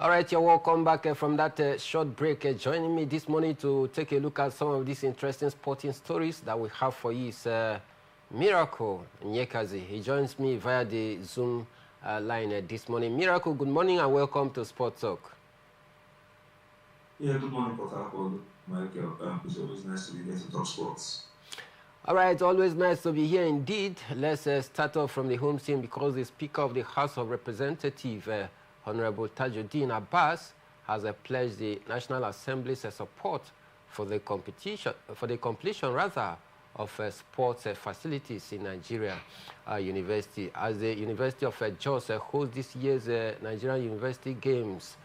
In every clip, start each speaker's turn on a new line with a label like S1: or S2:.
S1: All right, you're welcome back from that short break. Joining me this morning to take a look at some of these interesting sporting stories that we have for you is Miracle Nyekazi. He joins me via the Zoom line this morning. Miracle, good morning and welcome to Sport Talk.
S2: Yeah, good morning, Port Harcourt, Michael. It's always nice to be here to talk sports.
S1: All right, always nice to be here indeed. Let's start off from the home team because the Speaker of the House of Representatives, Honorable Tajuddin Abbas, has pledged the National Assembly's support for the completion of sports facilities in Nigeria University. As the University of Jos hosts this year's Nigerian University Games,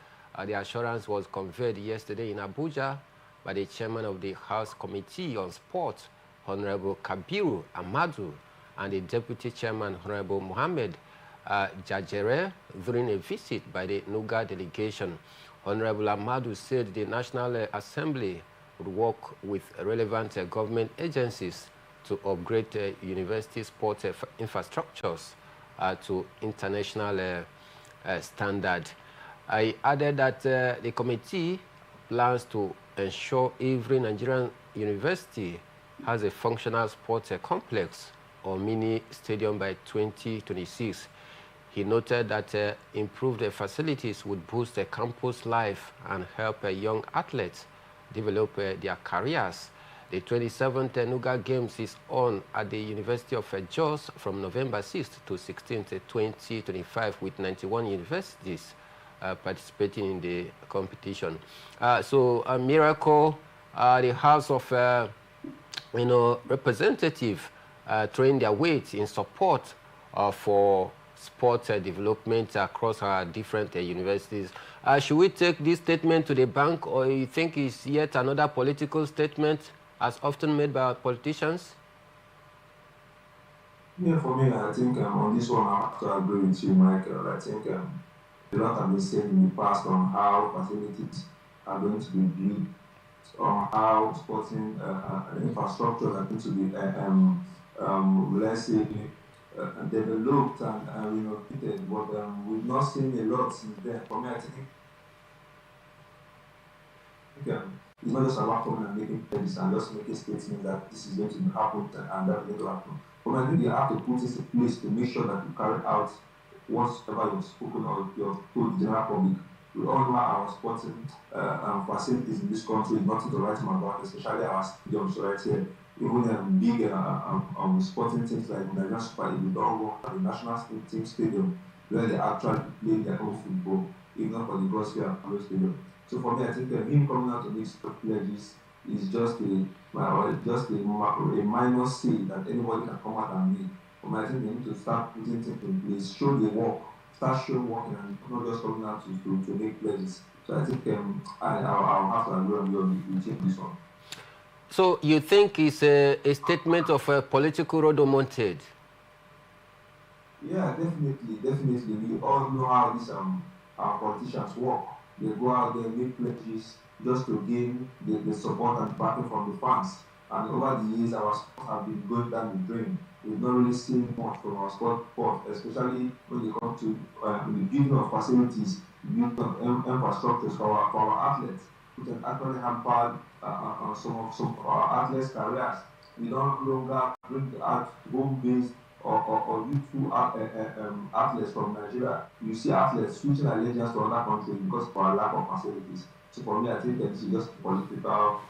S1: the assurance was conveyed yesterday in Abuja by the chairman of the House Committee on Sport, Honorable Kabiru Amadu, and the deputy chairman, Honorable Mohammed Jajere, during a visit by the Nuga delegation. Honorable Amadu said the National Assembly would work with relevant government agencies to upgrade university sports infrastructures to international standard. I added that the committee plans to ensure every Nigerian university has a functional sports complex or mini stadium by 2026. He noted that improved facilities would boost campus life and help young athletes develop their careers. The 27th Nuga Games is on at the University of Jos from November 6th to 16th, 2025, with 91 universities participating in the competition. Miracle, the House of Representatives throwing their weight in support for sport development across our different universities. Should we take this statement to the bank, or you think it's yet another political statement as often made by our politicians?
S2: Yeah, for me, I think on this one, I have to agree with you, Michael. I think a lot have been said in the past on how facilities are going to be built, on how sporting infrastructure are going to be, let's say, developed and renovated, but we've not seen a lot since then. For me, I think it's not just about coming and making pledges and just making statements that this is going to happen and that will happen. But I think you have to put this in place to make sure that you carry out whatever you've spoken or you've told the general public. We all know our sporting facilities in this country is nothing to write home about, especially our stadiums right here. Even big sporting teams like the Nigerian Super League, we don't work at the national team stadium where they actually play their own football, even for the Gospel and Stadium. So for me, I think him coming out to make pledges is just a minor say that anybody can come out and make. But I think they need to start putting things in place, show the work, start showing working, and not just coming out to make pledges. So I think I'll have to agree on you take this one.
S1: So you think it's a statement of a political rodomontade?
S2: Yeah, definitely. We all know how these our politicians work. They go out there, make pledges just to gain the support and backing from the fans. And over the years, our sport have been going down the drain. We've not really seen much from our sport, especially when they come to the building of facilities, building of infrastructures for our athletes, which has actually hampered some of our athletes' careers. We don't longer bring out home-based or youthful athletes from Nigeria. You see athletes switching allegiance to other countries because of our lack of facilities. So for me, I think that this is just a political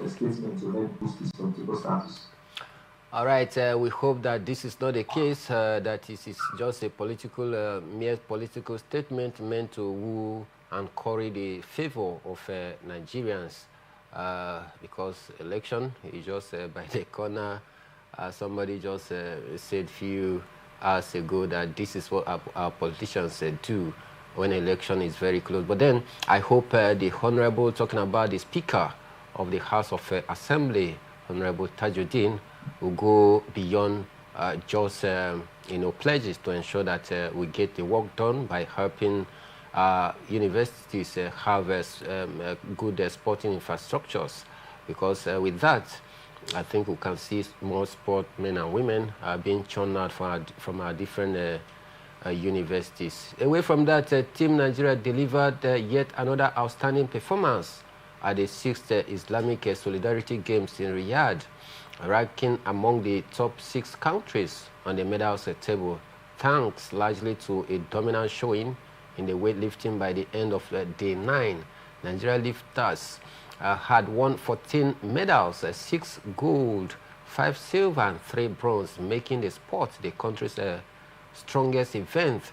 S2: statement to help boost this political status.
S1: All right, we hope that this is not the case, that this is just a political, mere political statement meant to woo and curry the favor of Nigerians, because election is just by the corner. Somebody just said a few hours ago that this is what our politicians do when election is very close. But then I hope the Honorable, talking about the Speaker of the House of Assembly, Honorable Tajuddin, will go beyond just pledges to ensure that we get the work done by helping universities have good sporting infrastructures, because with that, I think we can see more sport men and women being churned out from our different universities. Away from that, Team Nigeria delivered yet another outstanding performance at the 6th Islamic Solidarity Games in Riyadh, ranking among the top 6 countries on the medals table, thanks largely to a dominant showing in the weightlifting. By the end of day 9. Nigeria lifters had won 14 medals, 6 gold, 5 silver, and 3 bronze, making the sport the country's strongest event.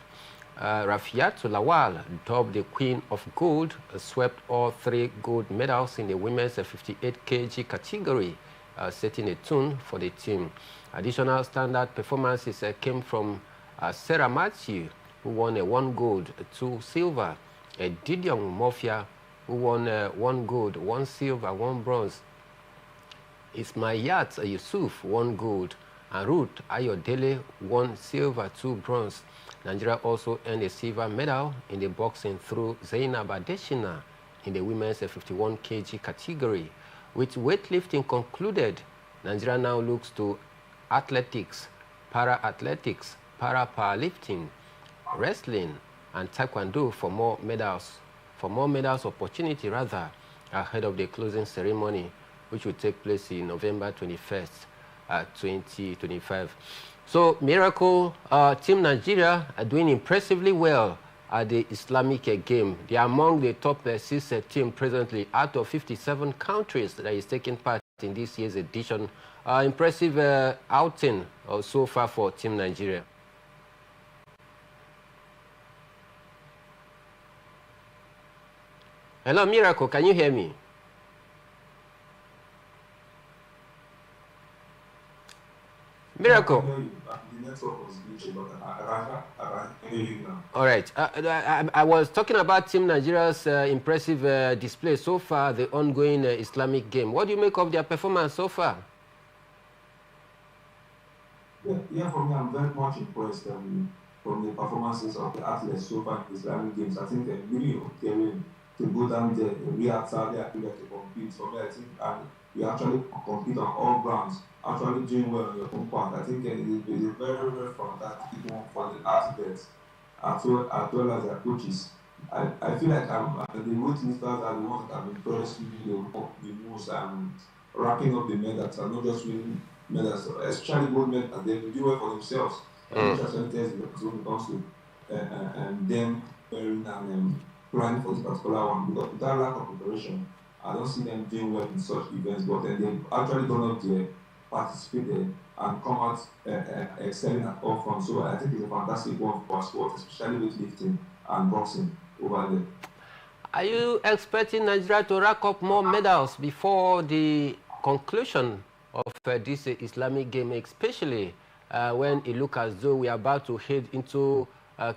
S1: Rafiatou Lawal, dubbed the Queen of Gold, swept all 3 gold medals in the women's 58 kg category, setting a tune for the team. Additional standard performances came from Sarah Matthew, who won 1 gold, 2 silver, Didion Mofia, who won 1 gold, 1 silver, 1 bronze, Ismaiyat Yusuf, 1 gold, and Ruth Ayodele, 1 silver, 2 bronze. Nigeria also earned a silver medal in the boxing through Zainab Adeshina in the women's 51 kg category. With weightlifting concluded, Nigeria now looks to athletics, para-athletics, para-powerlifting, wrestling, and taekwondo for more medals opportunity ahead of the closing ceremony, which will take place in November 21st, 2025. So, Miracle, Team Nigeria are doing impressively well at the Islamic game. They are among the top 6 teams presently out of 57 countries that is taking part in this year's edition. Impressive outing so far for Team Nigeria. Hello, Miracle, can you hear me? Miracle. All right. I was talking about Team Nigeria's impressive display so far, the ongoing Islamic game. What do you make of their performance so far?
S2: Yeah, for me, I'm very much impressed from the performances of the athletes so far in the Islamic Games. I think they're really okay to go down there and react Saudi Arabia to compete. For me, I think you actually compete on all grounds, actually doing well on your own part. I think it is very, very fantastic one for the athletes as well as their coaches. I feel like the weightlisters are the ones that have impressed me the most, wrapping up the medals and not just winning medals, especially gold medals. They do well for themselves. Which actually tells me when it comes to them wearing and planning for this particular one, because without lack of preparation, I don't see them doing well in such events, but then they actually gone up there, participated, and come out excelling at all fronts. So I think it's a fantastic one for our sport, especially with lifting and boxing over there.
S1: Are you expecting Nigeria to rack up more medals before the conclusion of this Islamic game, especially when it looks as though we are about to head into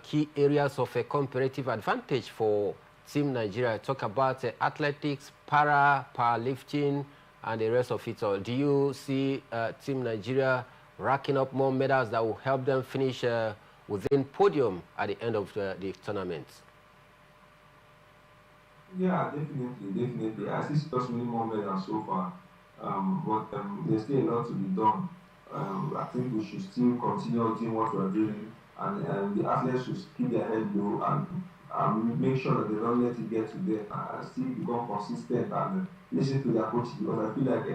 S1: key areas of a comparative advantage for Team Nigeria? Talk about athletics, powerlifting, and the rest of it all. Do you see Team Nigeria racking up more medals that will help them finish within podium at the end of the tournament?
S2: Yeah, definitely. I see just many more medals so far, but there's still a lot to be done. I think we should still continue doing what we're doing, and the athletes should keep their head low and make sure that they don't let it get to them, and still become consistent and listen to their coaches, because I feel like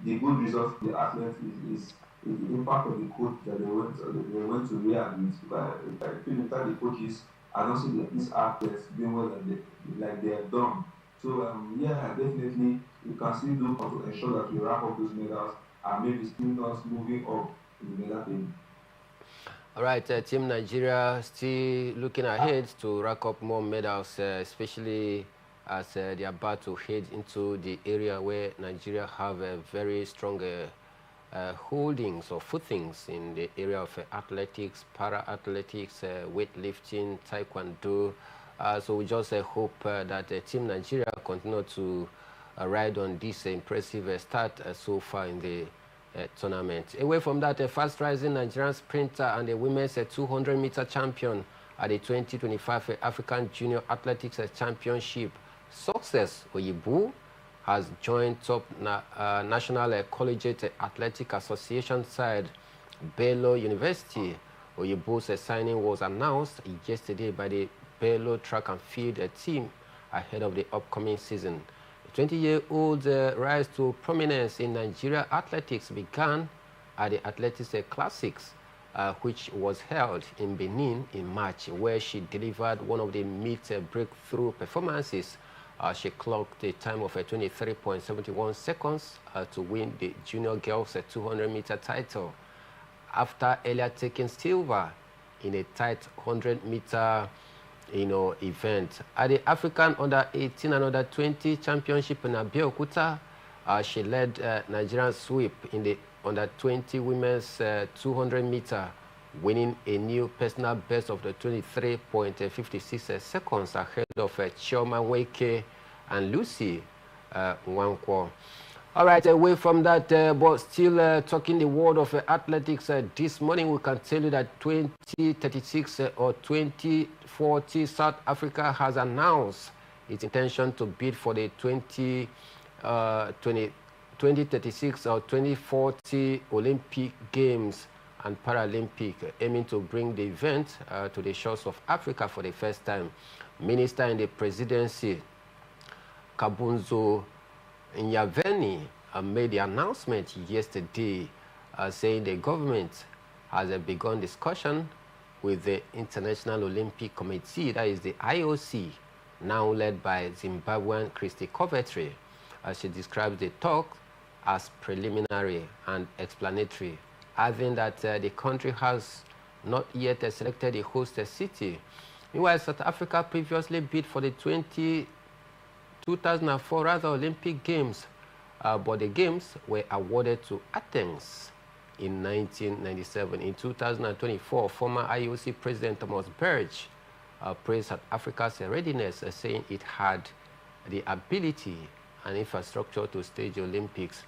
S2: the good result for the athletes is the impact of the coach that they went to Riyadh with. But I feel without the coaches, I don't see these athletes doing well like they have done. So yeah, definitely we can still do to ensure that we wrap up those medals and maybe still not moving up in the medal table.
S1: All right, Team Nigeria still looking ahead to rack up more medals, especially as they are about to head into the area where Nigeria have a very strong holdings or footings in the area of athletics, para-athletics, weightlifting, taekwondo. So we just hope that Team Nigeria continue to ride on this impressive start so far in the tournament. Away from that, a fast-rising Nigerian sprinter and the women's 200-meter champion at the 2025 African Junior Athletics Championship, Success Oyibu, has joined top National Collegiate Athletic Association side Bello University Oyebu's signing was announced yesterday by the Bello track and field team ahead of the upcoming season. The 20-year-old's rise to prominence in Nigeria athletics began at the Athletics Classics, which was held in Benin in March, where she delivered one of the breakthrough performances. She clocked a time of 23.71 seconds to win the junior girls 200-meter title, after earlier taking silver in a tight 100-meter event. At the African Under-18 and Under-20 Championship in Abeokuta, she led Nigerian sweep in the Under-20 women's 200-meter, winning a new personal best of the 23.56 seconds ahead of Chioma Weke and Lucy Nwankwo. All right, away from that, but still talking the world of athletics, this morning we can tell you that 2036 or 2040 South Africa has announced its intention to bid for the 2036 or 2040 Olympic Games and Paralympic, aiming to bring the event to the shores of Africa for the first time. Minister in the presidency, Kabunzo Nyaveni, made the announcement yesterday, saying the government has begun discussion with the International Olympic Committee, that is the IOC, now led by Zimbabwean Christy Coventry. She describes the talk as preliminary and explanatory, adding that the country has not yet selected a host city. Meanwhile, South Africa previously bid for the 2004 Olympic Games, but the Games were awarded to Athens in 1997. In 2024, former IOC President Thomas Burge praised South Africa's readiness, saying it had the ability and infrastructure to stage the Olympics.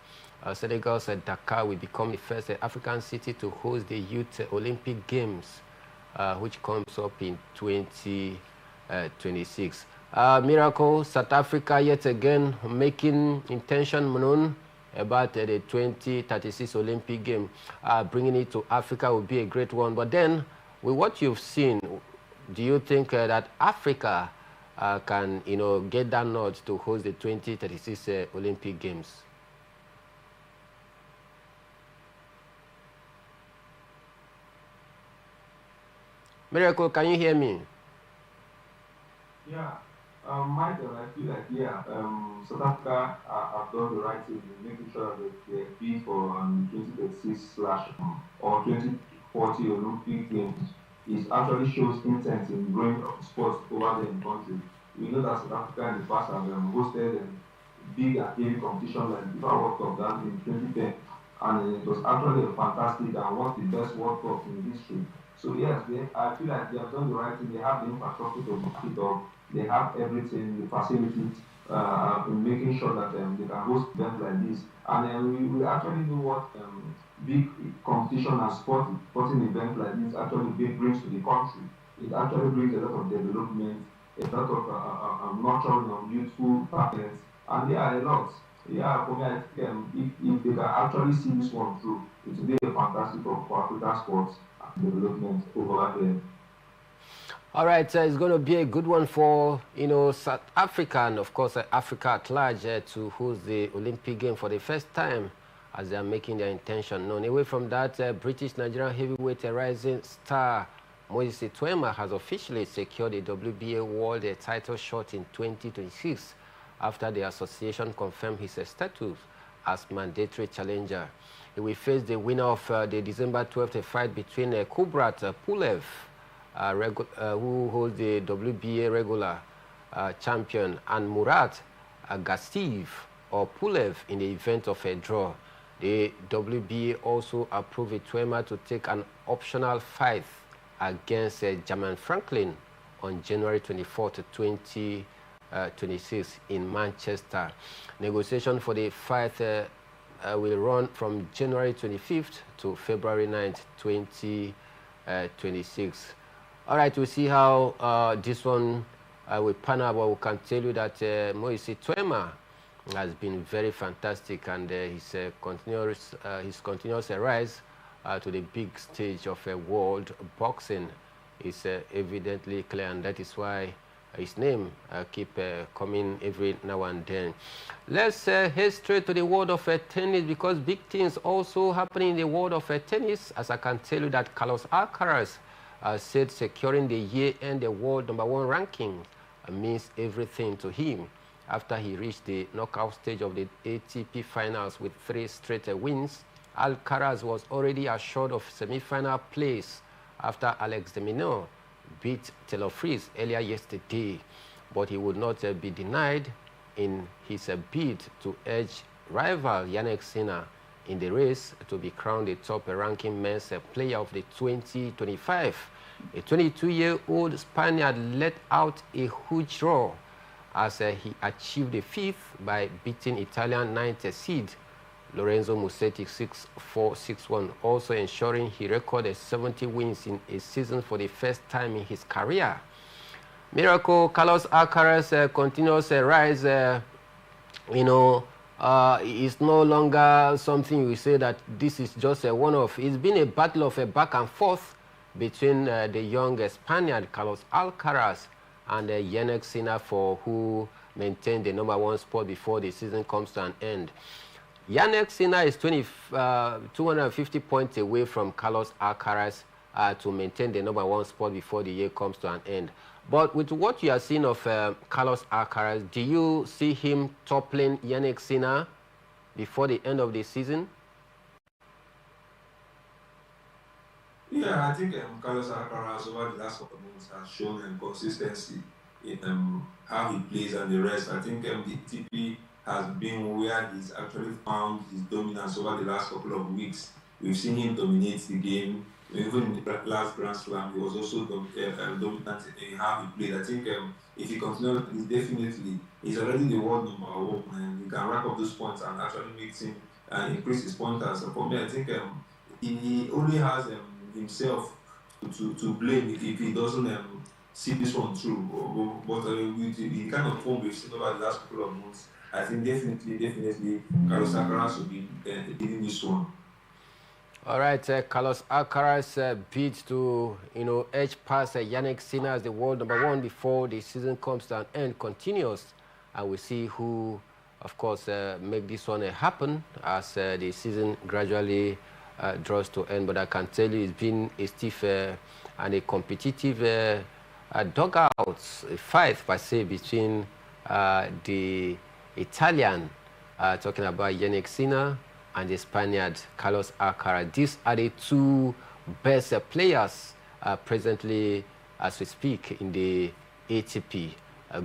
S1: Senegal's Dakar will become the first African city to host the Youth Olympic Games, which comes up in 2026. Miracle, South Africa yet again making intention known about the 2036 Olympic game. Bringing it to Africa will be a great one. But then, with what you've seen, do you think that Africa can, get that nod to host the 2036 Olympic Games? Miracle, can you hear me?
S2: Yeah. Michael, I feel like, South Africa have done the right thing in making sure that they bid for 2036 or 2040 Olympic Games. It actually shows intent in growing sports over there in the country. We know that South Africa in the past have hosted big and heavy competition like the FIFA World Cup done in 2010, and it was actually a fantastic and one of the best World Cups in history. So yes, I feel like they have done the right thing. They have the infrastructure to back it up. They have everything, the facilities, in making sure that they can host events like this. And we actually know what big competition and sporting events like this actually brings to the country. It actually brings a lot of development, a lot of nurturing of youthful talents, and there are a lot. Yeah, for me, I think if they can actually see this one through, it will be a fantastic for African sports and development over there.
S1: All right, it's going to be a good one for, South Africa and, of course, Africa at large to host the Olympic game for the first time as they are making their intention known. Away from that, British Nigerian heavyweight rising star Moise Twema has officially secured the WBA world title shot in 2026 after the association confirmed his status as mandatory challenger. He will face the winner of the December 12th fight between Kubrat Pulev, who holds the WBA regular champion, and Murat Gassiv or Pulev in the event of a draw. The WBA also approved Twema to take an optional fight against Jermaine Franklin on January 24 to 2026 in Manchester. Negotiation for the fight will run from January 25th to February 9th, 2026. All right, we'll see how this one will pan out, but we can tell you that Moise Twema has been very fantastic, and his continuous rise to the big stage of world boxing is evidently clear, and that is why his name keep coming every now and then. Let's head straight to the world of tennis, because big things also happening in the world of tennis. As I can tell you that Carlos Alcaraz said securing the year-end world #1 ranking means everything to him after he reached the knockout stage of the ATP finals with 3 straight wins. Alcaraz was already assured of semi-final place after Alex de Minaur beat Taylor Fritz earlier yesterday, but he would not be denied in his bid to edge rival Jannik Sinner in the race to be crowned the top-ranking men's player of the 2025. A 22-year-old Spaniard let out a huge roar as he achieved the 5th by beating Italian 9th seed Lorenzo Musetti 6-4, 6-1, also ensuring he recorded 70 wins in a season for the first time in his career. Miracle Carlos Alcaraz continuous rise. It's no longer something we say that this is just a one-off. It's been a battle of a back and forth between the young Spaniard Carlos Alcaraz and Jannik Sinner, for who maintained the #1 spot before the season comes to an end. Jannik Sinner is 250 points away from Carlos Alcaraz to maintain the #1 spot before the year comes to an end. But with what you are seeing of Carlos Alcaraz, do you see him toppling Jannik Sinner before the end of the season?
S2: Yeah, I think Carlos Alcaraz over the last couple of months has shown consistency in how he plays and the rest. I think the ATP has been where he's actually found his dominance over the last couple of weeks. We've seen him dominate the game. Even in the last Grand Slam, he was also dominant in how he played. I think if he continues, he's already the world #1, and he can rack up those points and actually makes him increase his pointers. So for me, I think he only has himself to blame if he doesn't see this one through. But with the kind of form we've seen over the last couple of months, I think definitely Carlos Alcaraz will be leading this one.
S1: All right, Carlos Alcaraz beat to edge past Jannik Sinner as the world #1 before the season comes to an end continues, and we see who, of course, make this one happen as the season gradually draws to end. But I can tell you, it's been a stiff and a competitive dugout fight, per se, between the Italian, talking about Jannik Sinner, and the Spaniard Carlos Alcaraz. These are the 2 best players presently, as we speak, in the ATP,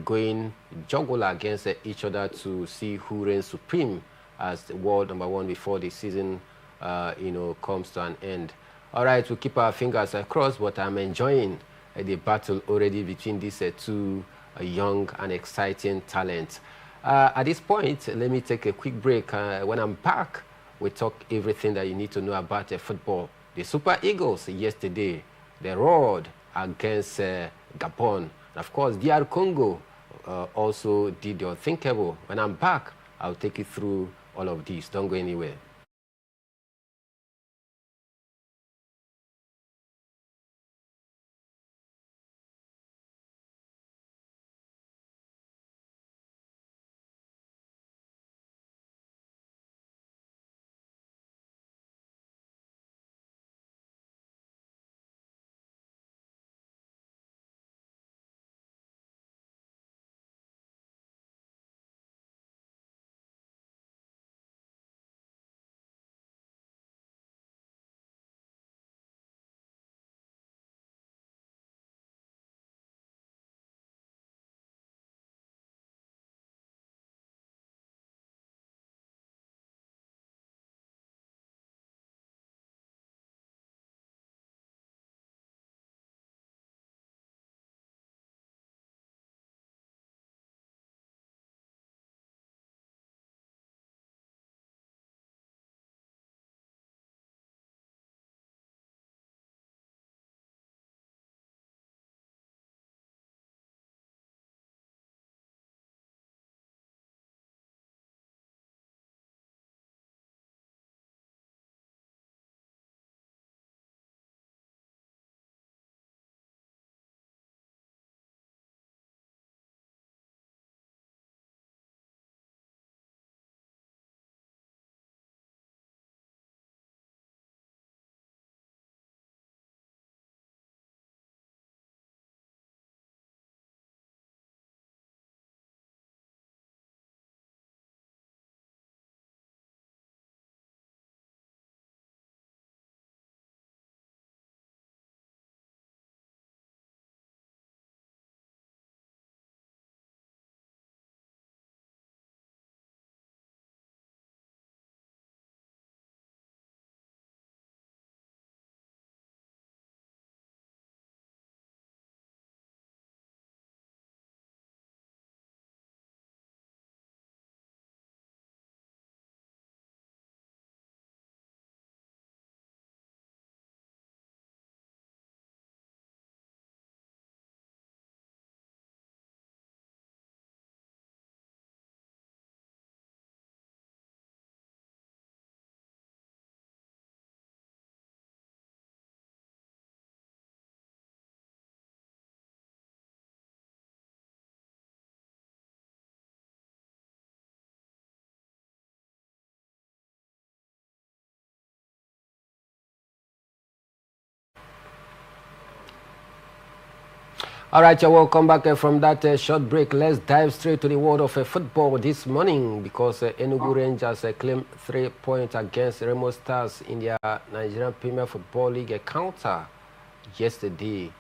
S1: going jugular against each other to see who reigns supreme as the world #1 before the season comes to an end. All right, we'll keep our fingers crossed, but I'm enjoying the battle already between these 2 young and exciting talents. At this point, let me take a quick break. When I'm back, we talk everything that you need to know about football. The Super Eagles yesterday, they roared against Gabon. And of course, DR Congo also did the unthinkable. When I'm back, I'll take you through all of this. Don't go anywhere. All right, you're welcome back from that short break. Let's dive straight to the world of football this morning because Enugu Rangers claimed 3 points against Remo Stars in their Nigerian Premier Football League encounter yesterday.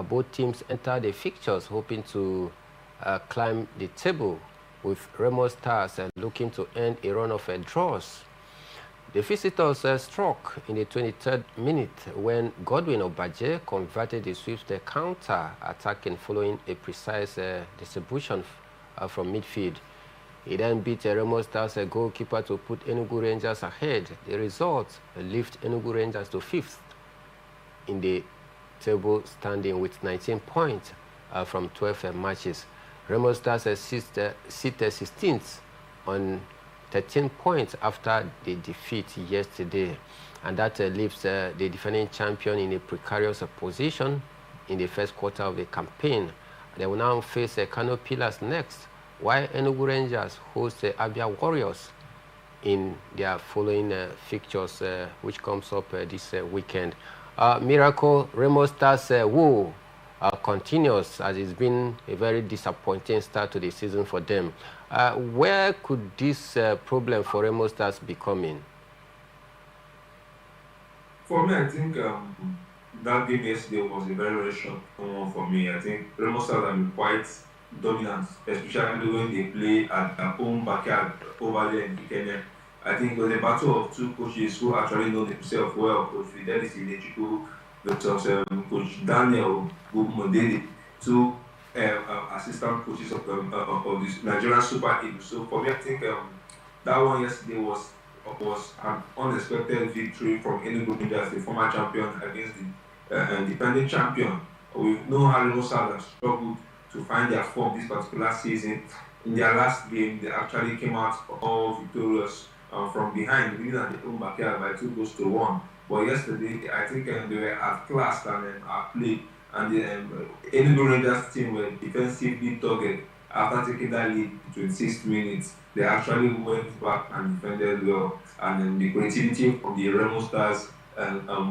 S1: Both teams entered the fixtures hoping to climb the table, with Remo Stars looking to end a run of draws. The visitors struck in the 23rd minute when Godwin Obaje converted the swift counter-attacking following a precise distribution from midfield. He then beat Remo Stars goalkeeper to put Enugu Rangers ahead. The result lifted Enugu Rangers to 5th in the table standing with 19 points from 12 matches. Remo Stars sit 16th on 13 points after the defeat yesterday, and that leaves the defending champion in a precarious position in the first quarter of the campaign. They will now face Kano Pillars next, while Enugu Rangers host Abia Warriors in their following fixtures, which comes up this weekend. Miracle Remo Stars woe continues, as it's been a very disappointing start to the season for them. Where could this problem for Remo Stars be coming?
S2: For me, I think that game yesterday was a very, very short one for me. I think Remo Stars have been quite dominant, especially when they play at their own backyard over there in Kenya. I think it was a battle of two coaches who actually know themselves well, Coach Fidelis Ilechukwu versus Coach Daniel Gumodede, two assistant coaches of the Nigerian Super Eagles. So for me, I think that one yesterday was an unexpected victory from Enugu Rangers, the former champion, against the defending champion. We know how Remo Stars have struggled to find their form this particular season. In their last game, they actually came out all victorious from behind, winning at their own backyard by 2-1. But yesterday, I think they were outclassed and outplayed, and the Enugu Rangers team were defensively dogged. After taking that lead in 26 minutes, they actually went back and defended well. And the creativity from the Remo Stars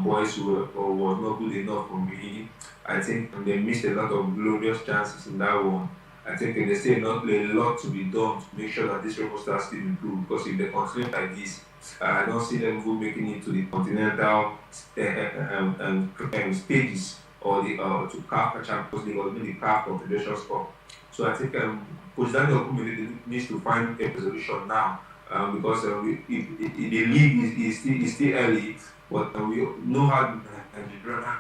S2: boys was not good enough for me. I think they missed a lot of glorious chances in that one. I think they still not a lot to be done to make sure that this Remo Stars still improve, because if they continue like this, I don't see them even making it to the continental stages or the to CAF Champions League or even the CAF Confederations Cup. So I think Coach Daniel Kumele needs to find a resolution now, because the league is still early, but we know how Nigeria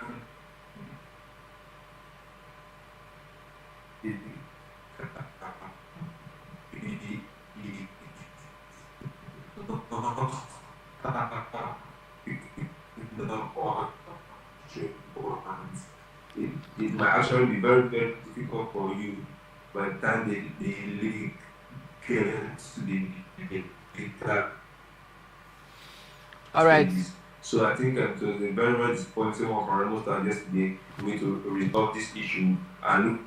S2: it might actually be very, very difficult for you by the time the league gets to the
S1: All right.
S2: So I think it was a very, very disappointing one for Remo Stars yesterday. We need to resolve this issue and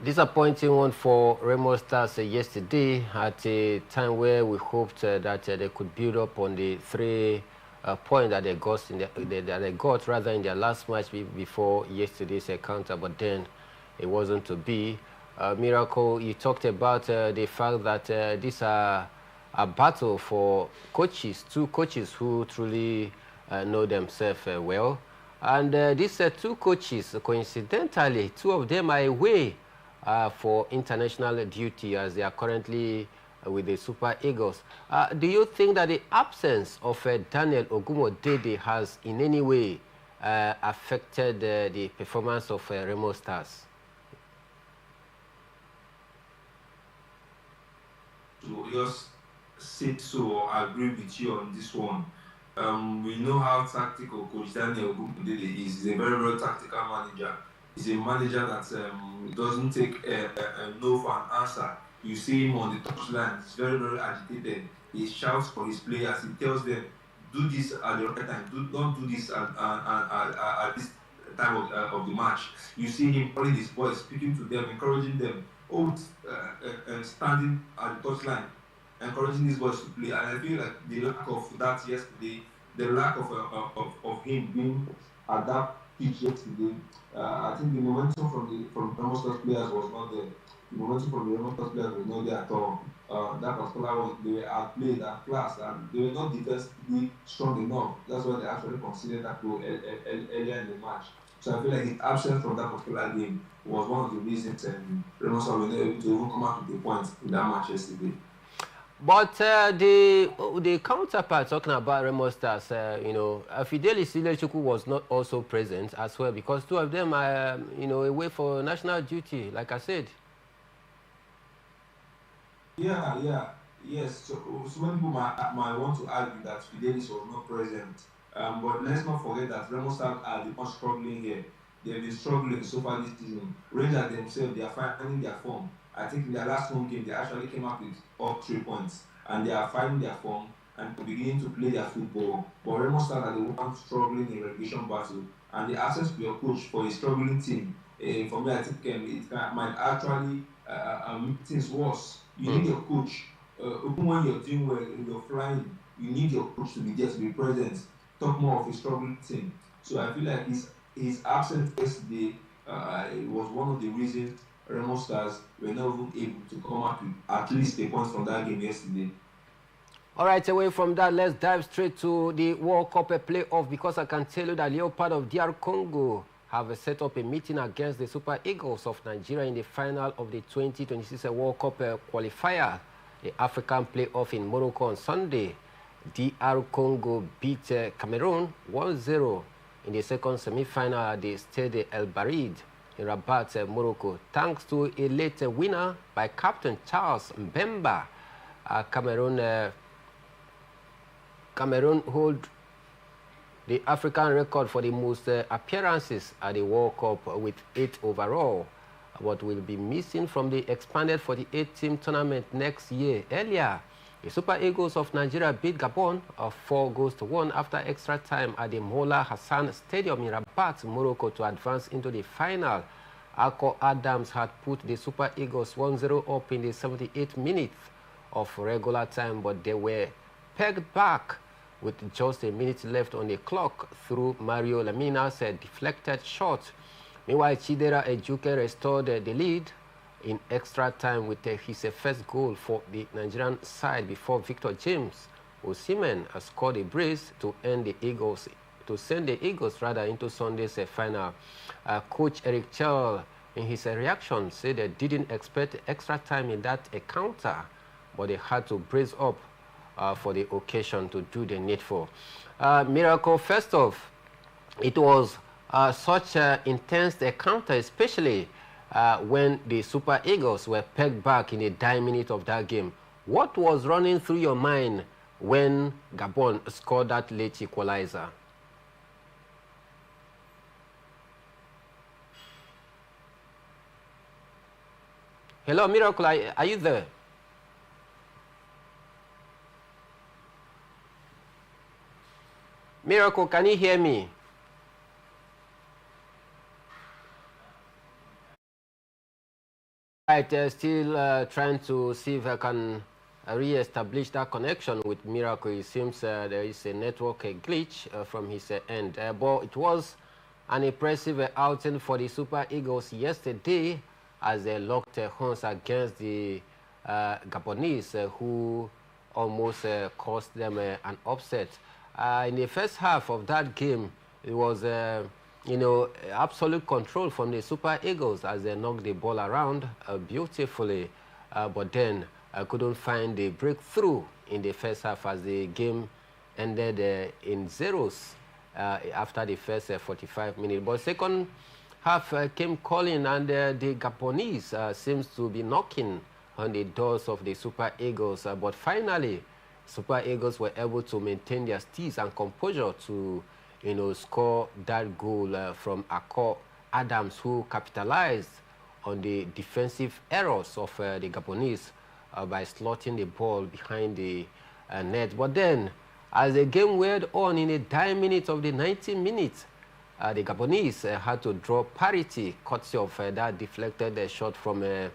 S1: disappointing one for Remo Stars yesterday, at a time where we hoped that they could build up on the 3 points that they got in their last match before yesterday's encounter, but then it wasn't to be. Miracle, you talked about the fact that these are a battle for coaches, 2 coaches who truly know themselves well. And these 2 coaches, coincidentally, 2 of them are away for international duty, as they are currently with the Super Eagles. Do you think that the absence of Daniel Ogumodede has in any way affected the performance of Remo Stars?
S2: To just say so, I agree with you on this one. We know how tactical Coach Daniel Ogumodede is. He's a very, very tactical manager. He's a manager that doesn't take no for an answer. You see him on the touchline, he's very, very agitated. He shouts for his players. He tells them, do this at the right time. Don't do this at this time of the match. You see him calling his boys, speaking to them, encouraging them, standing at the touchline, encouraging his boys to play. And I feel like the lack of that yesterday, the lack of him being at that pitch yesterday, I think the momentum from Remo Stars players was not there. The momentum from the Remo Stars players was not there at all. That particular one, they were outplayed and class, and they were not defensively strong enough. That's why they actually considered that goal earlier in the match. So I feel like his absence from that particular game was one of the reasons Remo Stars were not able to even come out with a point in that match yesterday.
S1: But the counterpart talking about Remo Stars, Fidelis Ilechukwu was not also present as well, because two of them are, away for national duty, like I said.
S2: Yes. So many people might want to argue that Fidelis was not present. But let's not forget that Remo Stars are the one struggling here. They've been struggling so far this season. Rangers themselves, they are finding their form. I think in their last home game, they actually came up with all 3 points. And they are finding their form and beginning to play their football. But Remo Stars are the ones struggling in relegation battle. And the access to your coach for a struggling team, for me, I think might actually make things worse. You need your coach. Even when you're doing well, you're flying, you need your coach to be there, to be present. Talk more of a struggling team. So I feel like his absence yesterday was one of the reasons Remo Stars were not even able to come up with at least a point from that game yesterday.
S1: All right, away from that, let's dive straight to the World Cup playoff, because I can tell you that Leopard of DR Congo have set up a meeting against the Super Eagles of Nigeria in the final of the 2026 World Cup qualifier, the African playoff in Morocco on Sunday. DR Congo beat Cameroon 1-0 in the second semi-final at the Stade El Barid in Rabat, Morocco, thanks to a late winner by Captain Charles Mbemba. Cameroon hold the African record for the most appearances at the World Cup with 8 overall. What will be missing from the expanded 48-team tournament next year. Earlier, the Super Eagles of Nigeria beat Gabon 4-1 after extra time at the Mola Hassan Stadium in Rabat, Morocco, to advance into the final. Akko Adams had put the Super Eagles 1-0 up in the 78th minute of regular time, but they were pegged back with just a minute left on the clock through Mario Lemina's deflected shot. Meanwhile, Chidera Ejuke restored the lead in extra time with his first goal for the Nigerian side before Victor James Osimhen scored a brace to send the Eagles into Sunday's final. Coach Eric Chell, in his reaction, said they didn't expect extra time in that encounter, but they had to brace up for the occasion to do the needful. Miracle, first off, it was such an intense encounter, especially when the Super Eagles were pegged back in the dying minute of that game. What was running through your mind when Gabon scored that late equalizer? Hello, Miracle, are you there? Miracle, can you hear me? Right, still trying to see if I can re-establish that connection with Miracle. It seems there is a network glitch from his end. But it was an impressive outing for the Super Eagles yesterday as they locked horns against the Gabonese, who almost caused them an upset. In the first half of that game, it was absolute control from the Super Eagles as they knocked the ball around beautifully, but then couldn't find the breakthrough in the first half as the game ended in zeros after the first 45 minutes. But second half came calling, and the Gabonese seems to be knocking on the doors of the Super Eagles, but finally Super Eagles were able to maintain their steez and composure to score that goal from Akko Adams, who capitalized on the defensive errors of the Gabonese by slotting the ball behind the net. But then, as the game went on in the dying minutes of the 90 minutes, the Gabonese had to draw parity, courtesy of that deflected shot from a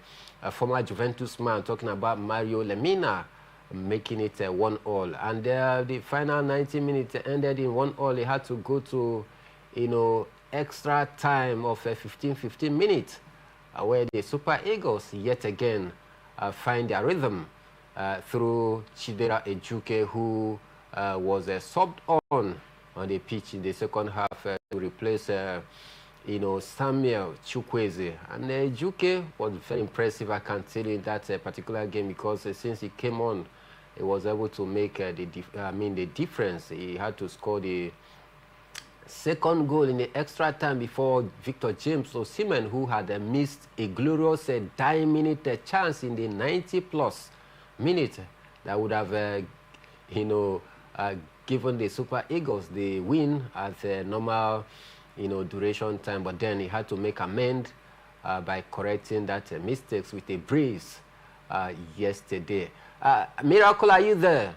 S1: former Juventus man, talking about Mario Lemina, making it 1-1. And the final 90 minutes ended in 1-1. They had to go to, extra time of 15 minutes, where the Super Eagles yet again find their rhythm through Chidera Ejuke, who was subbed on the pitch in the second half to replace Samuel Chukwueze. And Ejuke was very impressive, I can tell you, in that particular game, because since he came on, he was able to make the difference. He had to score the second goal in the extra time before Victor James Osimhen, who had missed a glorious dying minute chance in the 90-plus minute that would have, given the Super Eagles the win at normal, duration time. But then he had to make amend by correcting that mistakes with a brace yesterday. Miracle, are you there?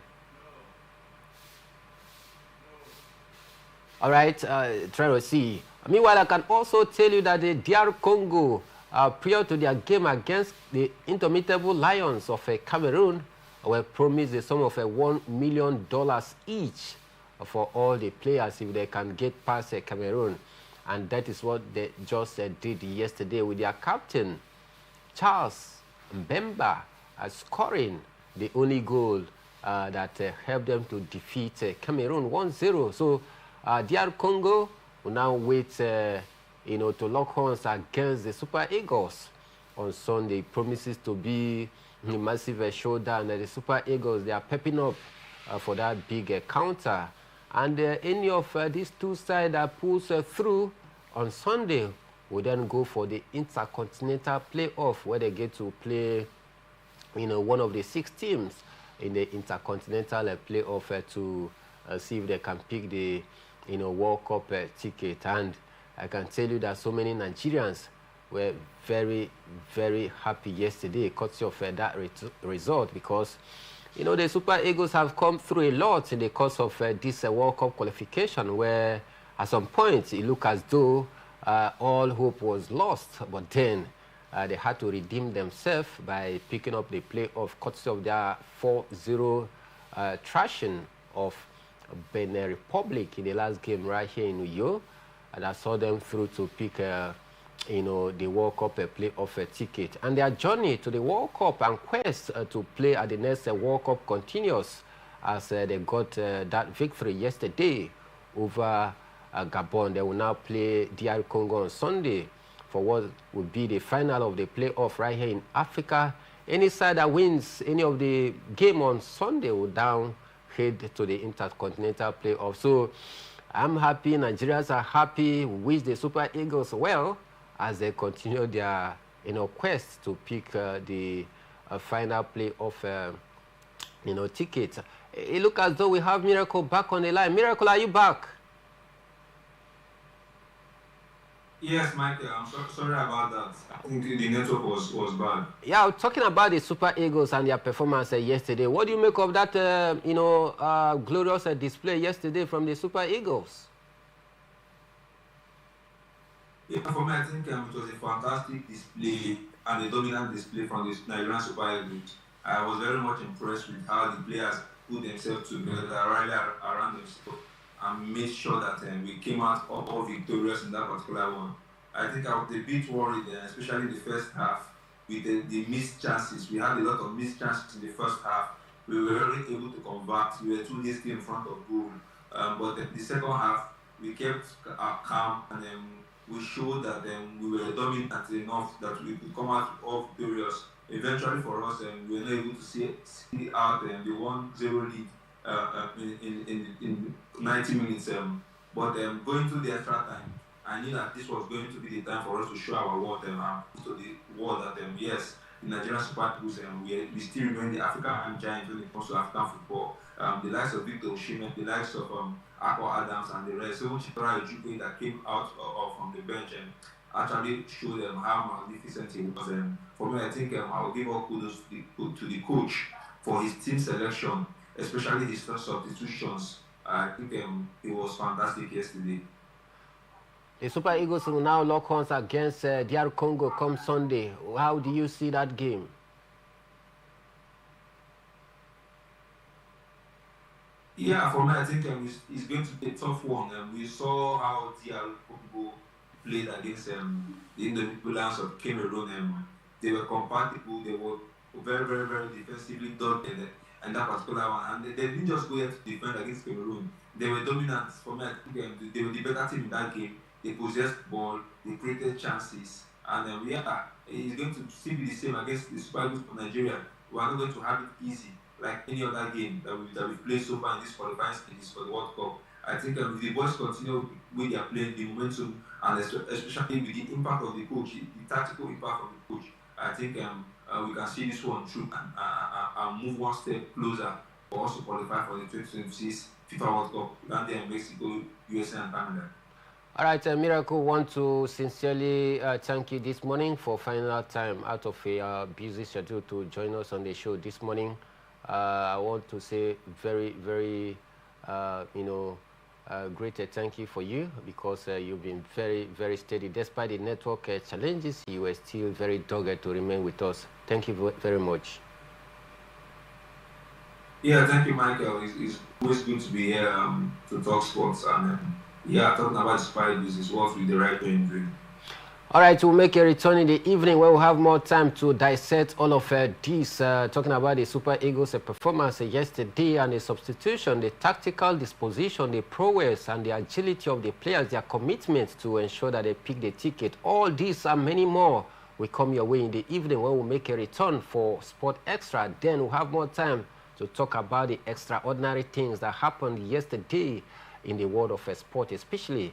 S1: All right, try to see. Meanwhile, I can also tell you that the DR Congo, prior to their game against the Indomitable Lions of Cameroon, were promised the sum of $1 million each for all the players if they can get past Cameroon. And that is what they just did yesterday with their captain, Charles Mbemba, scoring the only goal that helped them to defeat Cameroon 1-0. So DR Congo will now wait, to lock horns against the Super Eagles on Sunday. It promises to be a massive showdown. The Super Eagles, they are pepping up for that big counter. And any of these two sides that pulls through on Sunday will then go for the Intercontinental Playoff, where they get to play, one of the 6 teams in the Intercontinental Playoff to see if they can pick the World Cup ticket. And I can tell you that so many Nigerians were very, very happy yesterday courtesy of that result, because the Super Eagles have come through a lot in the course of this World Cup qualification, where at some point it looked as though all hope was lost, but then they had to redeem themselves by picking up the playoff courtesy of their 4-0 thrashing of Benin Republic in the last game right here in New York, and I saw them through to pick, the World Cup playoff ticket. And their journey to the World Cup and quest to play at the next World Cup continues as they got that victory yesterday over Gabon. They will now play DR Congo on Sunday for what will be the final of the playoff right here in Africa. Any side that wins any of the game on Sunday will down head to the Intercontinental Playoff. So I'm happy, Nigerians are happy. We wish the Super Eagles well as they continue their quest to pick the final playoff ticket. It looks as though we have Miracle back on the line. Miracle, are you back?
S2: Yes, Michael, I'm sorry about that. I think the network was bad.
S1: Yeah, talking about the Super Eagles and their performance yesterday, what do you make of that, glorious display yesterday from the Super Eagles?
S2: Yeah, for me, I think it was a fantastic display and a dominant display from the Nigerian Super Eagles. I was very much impressed with how the players put themselves together, rally around themselves, and made sure that we came out all victorious in that particular one. I think I was a bit worried, especially in the first half, with the missed chances. We had a lot of missed chances in the first half. We were really able to convert. We were too hasty in front of goal. But the second half, we kept calm, and we showed that we were dominant enough that we could come out all victorious. Eventually, for us, we were not able to see out the 1-0 lead in 90 minutes. But going to the extra time, I knew that this was going to be the time for us to show our worth and to the world that yes, the Nigerian Super Eagles, we still remain the African giant when it comes to African football. The likes of Victor Osimhen, the likes of Akpo Adams and the rest, even Chidera Ejuke that came out from the bench and actually showed them how magnificent he was. For me, I think I will give all kudos to the coach for his team selection, especially his first substitutions. I think it was fantastic yesterday.
S1: The Super Eagles will now lock horns against DR Congo come Sunday. How do you see that game? 。
S2: Yeah, for me, I think it's going to be a tough one. We saw how DR Congo played against the Indonesians of Cameroon. They were compatible. They were very, very, very defensively dogged in that particular one. And they didn't just go there to defend against Cameroon. They were dominant. For me, I think they were the better team in that game. They possessed ball. They created chances. And yeah, it's going to still be the same against the Super Eagles for Nigeria. We are not going to have it easy like any other game that we played so far in this qualifying stages for the World Cup. I think if the boys continue with their play, the momentum, and especially with the impact of the coach, the tactical impact of the coach, I think we can see this one through and move one step closer for us to qualify for the 2026 FIFA World Cup, Uganda, Mexico, USA, and Canada.
S1: All right, Miracle, want to sincerely thank you this morning for finding out time out of a busy schedule to join us on the show this morning. I want to say very, very, great thank you for you because you've been very, very steady. Despite the network challenges, you were still very dogged to remain with us. Thank you very much.
S2: Yeah, thank you, Michael. It's always good to be here to talk sports and yeah, talking about Spiders is what with the right doing.
S1: All right, we'll make a return in the evening where we'll have more time to dissect all of this, talking about the Super Eagles' performance yesterday and the substitution, the tactical disposition, the prowess and the agility of the players, their commitment to ensure that they pick the ticket. All these and many more will come your way in the evening when we'll make a return for Sport Extra. Then we'll have more time to talk about the extraordinary things that happened yesterday in the world of sport, especially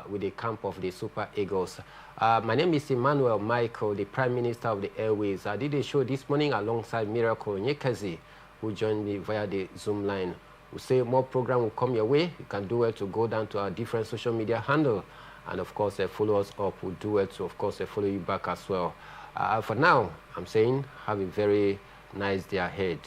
S1: with the camp of the Super Eagles. My name is Emmanuel Michael, the Prime Minister of the Airways. I did a show this morning alongside Miracle Nyekazi, who joined me via the Zoom line. We say more program will come your way. You can do well to go down to our different social media handle and, of course, follow us up. We'll do well to, of course, follow you back as well. For now, I'm saying have a very nice day ahead.